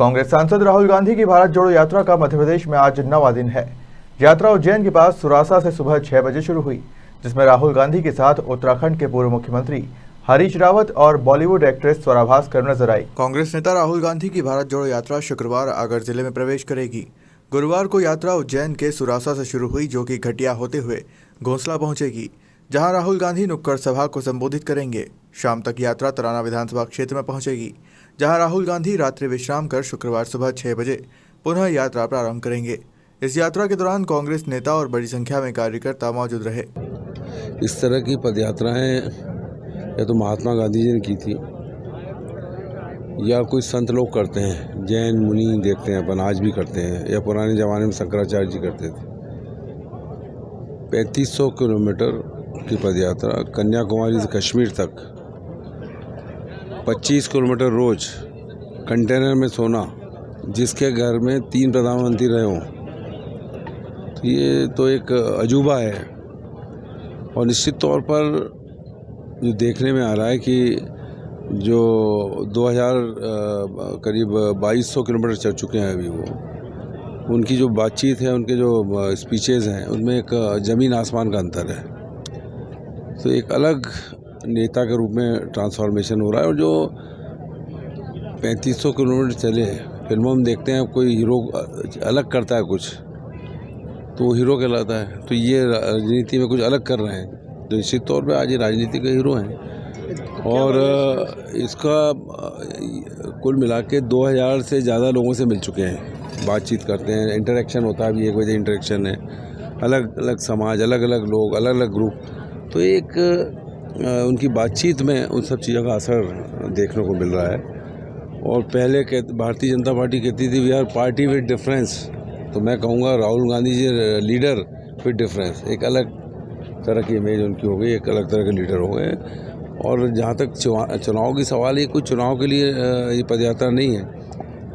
कांग्रेस सांसद राहुल गांधी की भारत जोड़ो यात्रा का मध्य प्रदेश में आज 9वां दिन है। यात्रा उज्जैन के पास सुरासा से सुबह 6 बजे शुरू हुई, जिसमें राहुल गांधी के साथ उत्तराखंड के पूर्व मुख्यमंत्री हरीश रावत और बॉलीवुड एक्ट्रेस स्वरा भास्कर नजर आई। कांग्रेस नेता राहुल गांधी की भारत जोड़ो यात्रा शुक्रवार आगर जिले में प्रवेश करेगी। गुरुवार को यात्रा उज्जैन के सुरासा से शुरू हुई, जो कि घटिया होते हुए घोंसला पहुंचेगी, जहां राहुल गांधी नुक्कड़ सभा को संबोधित करेंगे। शाम तक यात्रा तराना विधानसभा क्षेत्र में पहुंचेगी, जहां राहुल गांधी रात्रि विश्राम कर शुक्रवार सुबह 6 बजे पुनः यात्रा प्रारंभ करेंगे। इस यात्रा के दौरान कांग्रेस नेता और बड़ी संख्या में कार्यकर्ता मौजूद रहे। इस तरह की पदयात्राएं या तो महात्मा गांधी जी ने की थी या कोई संत लोग करते हैं, जैन मुनि देखते हैं अपन आज भी करते हैं, या पुराने ज़माने में शंकराचार्य जी करते थे। 3500 किलोमीटर की पदयात्रा कन्याकुमारी से कश्मीर तक, 25 किलोमीटर रोज कंटेनर में सोना, जिसके घर में 3 प्रधानमंत्री रहे हों, तो ये तो एक अजूबा है। और निश्चित तौर पर जो देखने में आ रहा है कि जो 2000 करीब 2200 किलोमीटर चल चुके हैं अभी, वो उनकी जो बातचीत है, उनके जो स्पीचेज़ हैं, उनमें एक ज़मीन आसमान का अंतर है। तो एक अलग नेता के रूप में ट्रांसफॉर्मेशन हो रहा है। और जो 3500 किलोमीटर चले, फिल्मों में देखते हैं कोई हीरो अलग करता है कुछ, तो वो हीरो कहलाता है। तो ये राजनीति में कुछ अलग कर रहे हैं, तो निश्चित तौर पे आज ये राजनीति के हीरो हैं। और इसका कुल मिला के 2000 से ज़्यादा लोगों से मिल चुके हैं, बातचीत करते हैं, इंटरेक्शन होता है। अभी 1 बजे इंटरेक्शन है, अलग अलग समाज, अलग अलग लोग, अलग अलग ग्रुप। तो एक उनकी बातचीत में उन सब चीज़ों का असर देखने को मिल रहा है। और पहले भारतीय जनता पार्टी कहती थी we are party with difference, तो मैं कहूँगा Rahul Gandhi ji leader with difference. एक अलग तरह की इमेज उनकी हो गई, एक अलग तरह के लीडर हो गए। और जहाँ तक चुनाव की सवाल है, कुछ चुनाव के लिए ये पदयात्रा नहीं है,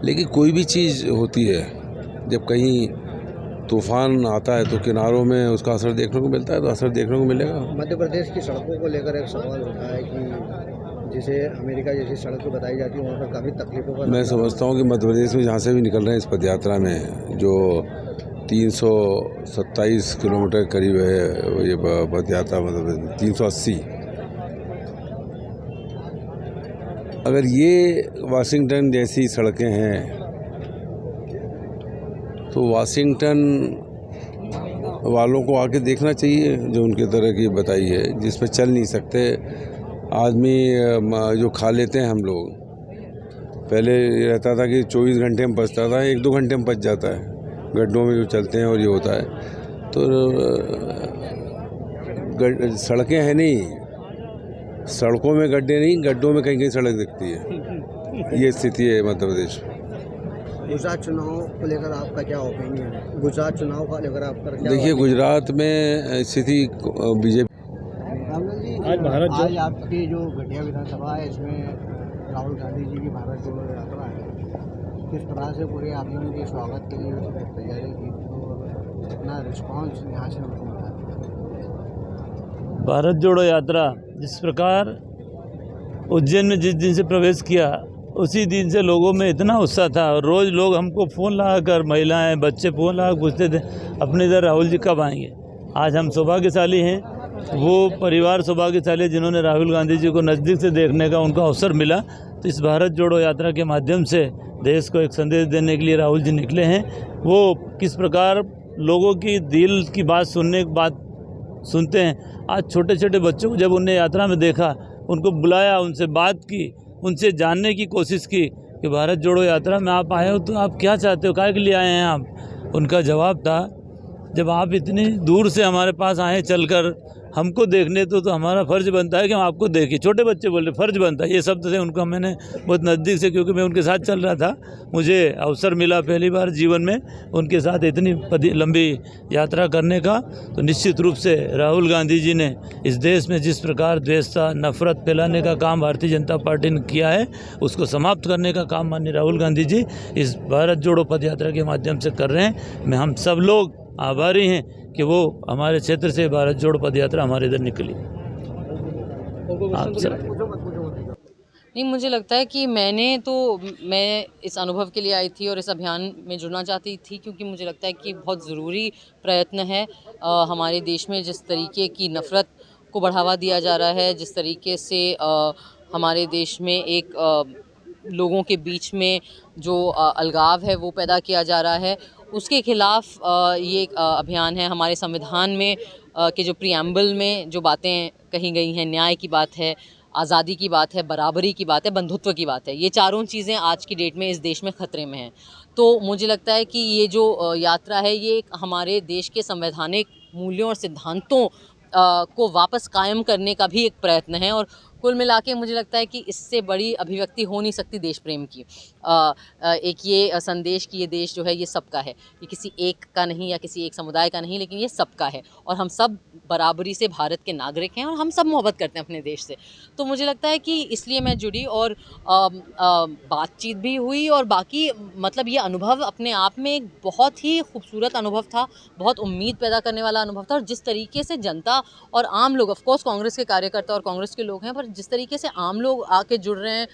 लेकिन कोई भी चीज़ होती है, जब कहीं तूफान आता है तो किनारों में उसका असर देखने को मिलता है, तो असर देखने को मिलेगा। मध्य प्रदेश की सड़कों को लेकर एक सवाल होता है कि जिसे अमेरिका जैसी सड़कें बताई जाती है, वहाँ पर काफ़ी तकलीफों का। मैं समझता हूँ कि मध्य प्रदेश में जहाँ से भी निकल रहे हैं इस पदयात्रा में, जो 327 किलोमीटर करीब है ये पदयात्रा, मतलब 380, अगर ये वाशिंगटन जैसी सड़कें हैं तो वाशिंगटन वालों को आके देखना चाहिए, जो उनके तरह की बताई है, जिसमें चल नहीं सकते आदमी, जो खा लेते हैं हम लोग। पहले ये रहता था कि 24 घंटे में पचता था, 1-2 घंटे में पच जाता है, गड्ढों में जो चलते हैं और ये होता है। तो सड़कें हैं नहीं, सड़कों में गड्ढे नहीं, गड्ढों में कहीं कहीं सड़क दिखती है। ये स्थिति है मध्य प्रदेश में। गुजरात चुनाव को लेकर आपका क्या ओपिनियन है? गुजरात चुनाव को लेकर आपका क्या? देखिए, गुजरात में स्थिति बीजेपी। आज आपकी जो घटिया विधानसभा है, इसमें राहुल गांधी जी की भारत जोड़ो यात्रा है, किस तरह से पूरे आपने उनके स्वागत के लिए तैयारी की और कितना रिस्पॉन्स यहाँ से हमको मिला? भारत जोड़ो यात्रा जिस प्रकार उज्जैन में जिस दिन से प्रवेश किया, उसी दिन से लोगों में इतना उत्साह था। और रोज़ लोग हमको फ़ोन लगाकर, महिलाएं, बच्चे फ़ोन लगाकर पूछते थे अपने इधर राहुल जी कब आएंगे। आज हम सौभाग्यशाली हैं, वो परिवार सौभाग्यशाली है जिन्होंने राहुल गांधी जी को नज़दीक से देखने का उनको अवसर मिला। तो इस भारत जोड़ो यात्रा के माध्यम से देश को एक संदेश देने के लिए राहुल जी निकले हैं। वो किस प्रकार लोगों की दिल की बात सुनते हैं। आज छोटे छोटे बच्चों को जब उन्हें यात्रा में देखा, उनको बुलाया, उनसे बात की, उनसे जानने की कोशिश की कि भारत जोड़ो यात्रा में आप आए हो तो आप क्या चाहते हो, काहे के लिए आए हैं आप। उनका जवाब था, जब आप इतनी दूर से हमारे पास आए चलकर हमको देखने, तो हमारा फ़र्ज़ बनता है कि हम आपको देखें। छोटे बच्चे बोल रहे फ़र्ज़ बनता है, ये शब्द से उनको मैंने बहुत नज़दीक से, क्योंकि मैं उनके साथ चल रहा था, मुझे अवसर मिला पहली बार जीवन में उनके साथ इतनी लंबी यात्रा करने का। तो निश्चित रूप से राहुल गांधी जी ने इस देश में जिस प्रकार द्वेषता, नफरत फैलाने का काम भारतीय जनता पार्टी ने किया है, उसको समाप्त करने का काम माननीय राहुल गांधी जी इस भारत जोड़ो पदयात्रा के माध्यम से कर रहे हैं। मैं हम सब लोग आभारी हैं कि वो हमारे क्षेत्र से भारत जोड़ो पदयात्रा हमारे इधर निकली। आप सब नहीं, मुझे लगता है कि मैं इस अनुभव के लिए आई थी और इस अभियान में जुड़ना चाहती थी, क्योंकि मुझे लगता है कि बहुत ज़रूरी प्रयत्न है। हमारे देश में जिस तरीके की नफ़रत को बढ़ावा दिया जा रहा है, जिस तरीके से हमारे देश में लोगों के बीच में जो अलगाव है वो पैदा किया जा रहा है, उसके खिलाफ ये एक अभियान है। हमारे संविधान में के जो प्रीएम्बल में जो बातें कही गई हैं, न्याय की बात है, आज़ादी की बात है, बराबरी की बात है, बंधुत्व की बात है, ये चारों चीज़ें आज की डेट में इस देश में ख़तरे में हैं। तो मुझे लगता है कि ये जो यात्रा है, ये एक हमारे देश के संवैधानिक मूल्यों और सिद्धांतों को वापस कायम करने का भी एक प्रयत्न है। और कुल मिला के मुझे लगता है कि इससे बड़ी अभिव्यक्ति हो नहीं सकती देश प्रेम की। एक ये संदेश कि ये देश जो है ये सबका है, ये किसी एक का नहीं या किसी एक समुदाय का नहीं, लेकिन ये सबका है और हम सब बराबरी से भारत के नागरिक हैं और हम सब मोहब्बत करते हैं अपने देश से। तो मुझे लगता है कि इसलिए मैं जुड़ी और बातचीत भी हुई और बाकी मतलब ये अनुभव अपने आप में एक बहुत ही खूबसूरत अनुभव था, बहुत उम्मीद पैदा करने वाला अनुभव था। और जिस तरीके से जनता और आम लोग, ऑफ कोर्स कांग्रेस के कार्यकर्ता और कांग्रेस के लोग हैं, पर जिस तरीके से आम लोग आके जुड़ रहे हैं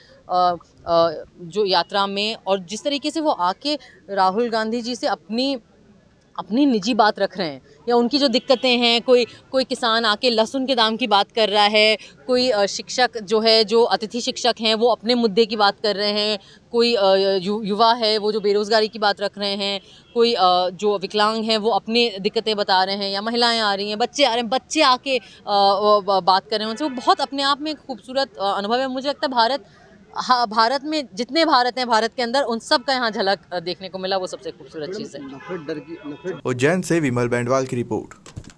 जो यात्रा में, और जिस तरीके से वो आके राहुल गांधी जी से अपनी निजी बात रख रहे हैं या उनकी जो दिक्कतें हैं, कोई किसान आके लहसुन के दाम की बात कर रहा है, कोई शिक्षक जो है, जो अतिथि शिक्षक हैं वो अपने मुद्दे की बात कर रहे हैं, कोई युवा है वो जो बेरोज़गारी की बात रख रहे हैं, कोई जो विकलांग हैं वो अपनी दिक्कतें बता रहे हैं, या महिलाएं आ रही हैं, बच्चे आ रहे हैं, बच्चे आके बात कर रहे हैं उनसे। वो बहुत अपने आप में एक खूबसूरत अनुभव है। मुझे लगता है भारत में जितने भारत हैं, भारत के अंदर, उन सब का यहाँ झलक देखने को मिला। वो सबसे खूबसूरत चीज़ है। नफरत डर की नफरत उज्जैन से विमल बैंडवाल की रिपोर्ट।